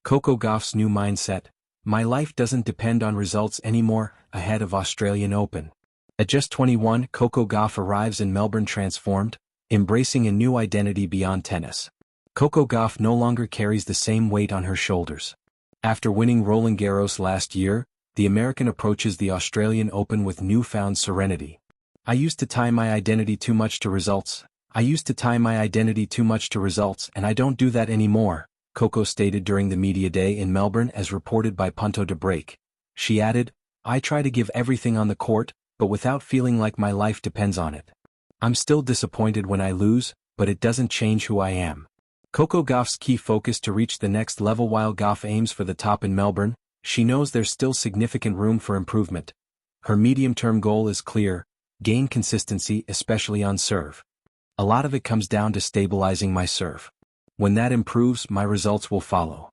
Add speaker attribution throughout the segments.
Speaker 1: Coco Gauff's new mindset: my life doesn't depend on results anymore, ahead of Australian Open. At just 21, Coco Gauff arrives in Melbourne transformed, embracing a new identity beyond tennis. Coco Gauff no longer carries the same weight on her shoulders. After winning Roland Garros last year, the American approaches the Australian Open with newfound serenity. I used to tie my identity too much to results. And I don't do that anymore, Coco stated during the media day in Melbourne as reported by Punto de Break. She added, I try to give everything on the court, but without feeling like my life depends on it. I'm still disappointed when I lose, but it doesn't change who I am. Coco Gauff's key focus to reach the next level. While Gauff aims for the top in Melbourne, she knows there's still significant room for improvement. Her medium-term goal is clear: gain consistency, especially on serve. A lot of it comes down to stabilizing my serve. When that improves, my results will follow.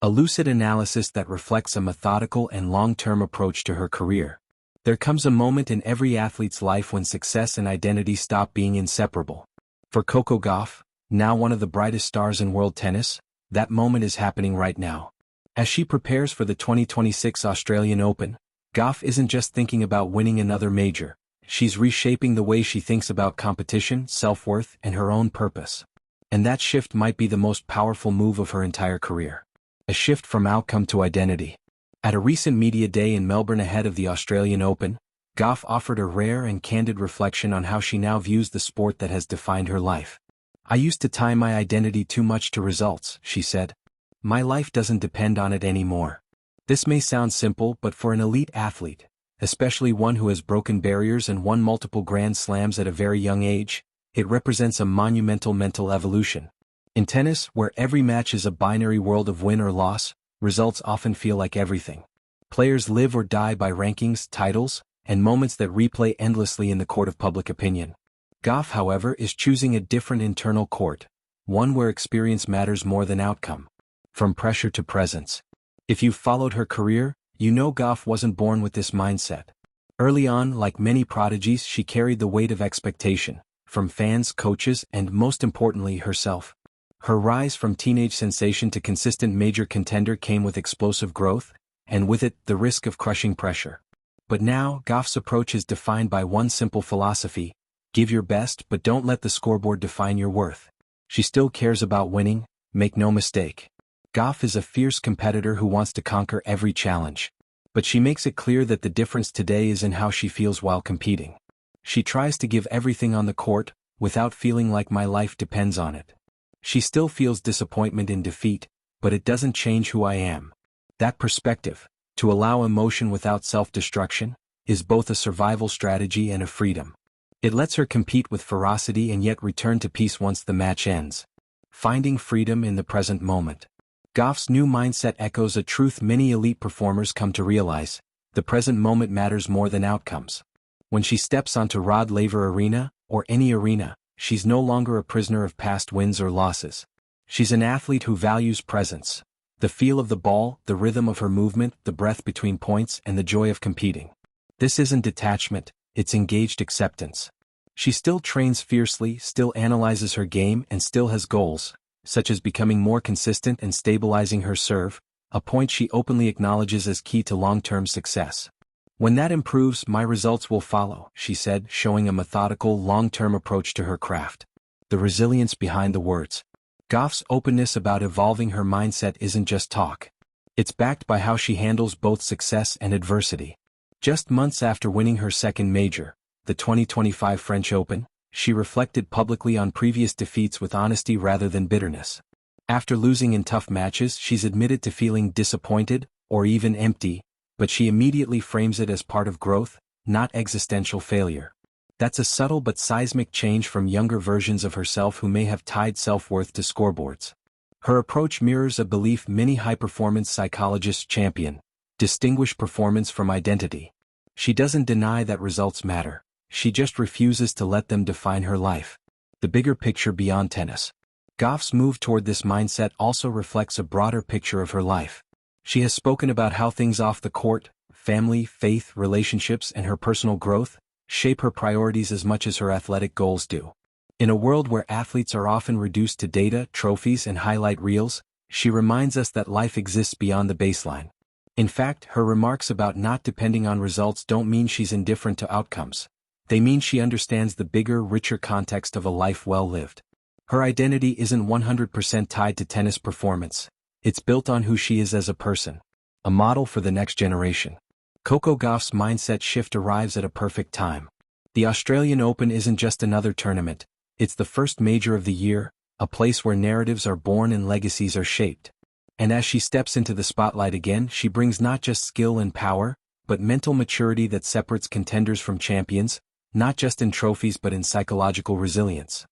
Speaker 1: A lucid analysis that reflects a methodical and long-term approach to her career. There comes a moment in every athlete's life when success and identity stop being inseparable. For Coco Gauff, now one of the brightest stars in world tennis, that moment is happening right now. As she prepares for the 2026 Australian Open, Gauff isn't just thinking about winning another major. She's reshaping the way she thinks about competition, self-worth, and her own purpose. And that shift might be the most powerful move of her entire career. A shift from outcome to identity. At a recent media day in Melbourne ahead of the Australian Open, Gauff offered a rare and candid reflection on how she now views the sport that has defined her life. I used to tie my identity too much to results, she said. My life doesn't depend on it anymore. This may sound simple, but for an elite athlete, especially one who has broken barriers and won multiple Grand Slams at a very young age, it represents a monumental mental evolution. In tennis, where every match is a binary world of win or loss, results often feel like everything. Players live or die by rankings, titles, and moments that replay endlessly in the court of public opinion. Gauff, however, is choosing a different internal court, one where experience matters more than outcome. From pressure to presence. If you've followed her career, you know Gauff wasn't born with this mindset. Early on, like many prodigies, she carried the weight of expectation, from fans, coaches, and most importantly, herself. Her rise from teenage sensation to consistent major contender came with explosive growth, and with it, the risk of crushing pressure. But now, Gauff's approach is defined by one simple philosophy: give your best, but don't let the scoreboard define your worth. She still cares about winning, make no mistake. Gauff is a fierce competitor who wants to conquer every challenge. But she makes it clear that the difference today is in how she feels while competing. She tries to give everything on the court, without feeling like my life depends on it. She still feels disappointment in defeat, but it doesn't change who I am. That perspective, to allow emotion without self-destruction, is both a survival strategy and a freedom. It lets her compete with ferocity and yet return to peace once the match ends. Finding freedom in the present moment. Gauff's new mindset echoes a truth many elite performers come to realize: the present moment matters more than outcomes. When she steps onto Rod Laver Arena, or any arena, she's no longer a prisoner of past wins or losses. She's an athlete who values presence. The feel of the ball, the rhythm of her movement, the breath between points, and the joy of competing. This isn't detachment, it's engaged acceptance. She still trains fiercely, still analyzes her game, and still has goals, such as becoming more consistent and stabilizing her serve, a point she openly acknowledges as key to long-term success. When that improves, my results will follow, she said, showing a methodical, long-term approach to her craft. The resilience behind the words. Gauff's openness about evolving her mindset isn't just talk. It's backed by how she handles both success and adversity. Just months after winning her second major, the 2025 French Open, she reflected publicly on previous defeats with honesty rather than bitterness. After losing in tough matches, she's admitted to feeling disappointed, or even empty, but she immediately frames it as part of growth, not existential failure. That's a subtle but seismic change from younger versions of herself who may have tied self-worth to scoreboards. Her approach mirrors a belief many high-performance psychologists champion: distinguish performance from identity. She doesn't deny that results matter. She just refuses to let them define her life. The bigger picture beyond tennis. Gauff's move toward this mindset also reflects a broader picture of her life. She has spoken about how things off the court, family, faith, relationships, and her personal growth, shape her priorities as much as her athletic goals do. In a world where athletes are often reduced to data, trophies, and highlight reels, She reminds us that life exists beyond the baseline. In fact, her remarks about not depending on results don't mean she's indifferent to outcomes. They mean she understands the bigger, richer context of a life well lived. Her identity isn't 100% tied to tennis performance. It's built on who she is as a person. A model for the next generation. Coco Gauff's mindset shift arrives at a perfect time. The Australian Open isn't just another tournament. It's the first major of the year, a place where narratives are born and legacies are shaped. And as she steps into the spotlight again, she brings not just skill and power, but mental maturity that separates contenders from champions, not just in trophies but in psychological resilience.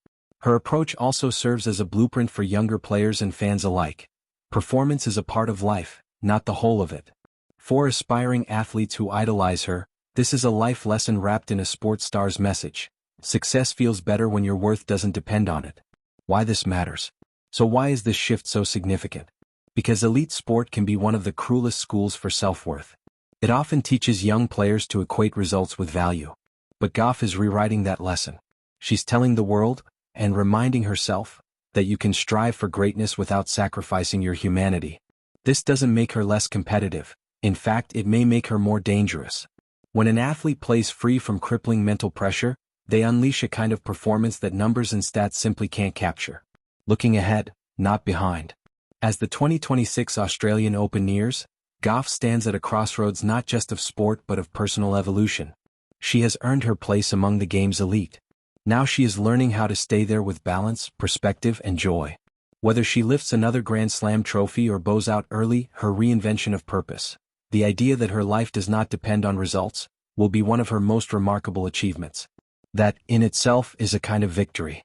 Speaker 1: Her approach also serves as a blueprint for younger players and fans alike. Performance is a part of life, not the whole of it. For aspiring athletes who idolize her, this is a life lesson wrapped in a sports star's message. Success feels better when your worth doesn't depend on it. Why this matters. So why is this shift so significant? Because elite sport can be one of the cruelest schools for self-worth. It often teaches young players to equate results with value. But Gauff is rewriting that lesson. She's telling the world, and reminding herself, that you can strive for greatness without sacrificing your humanity. This doesn't make her less competitive. In fact, it may make her more dangerous. When an athlete plays free from crippling mental pressure, they unleash a kind of performance that numbers and stats simply can't capture. Looking ahead, not behind. As the 2026 Australian Open nears, Gauff stands at a crossroads not just of sport but of personal evolution. She has earned her place among the game's elite. Now she is learning how to stay there with balance, perspective, and joy. Whether she lifts another Grand Slam trophy or bows out early, her reinvention of purpose, the idea that her life does not depend on results, will be one of her most remarkable achievements. That, in itself, is a kind of victory.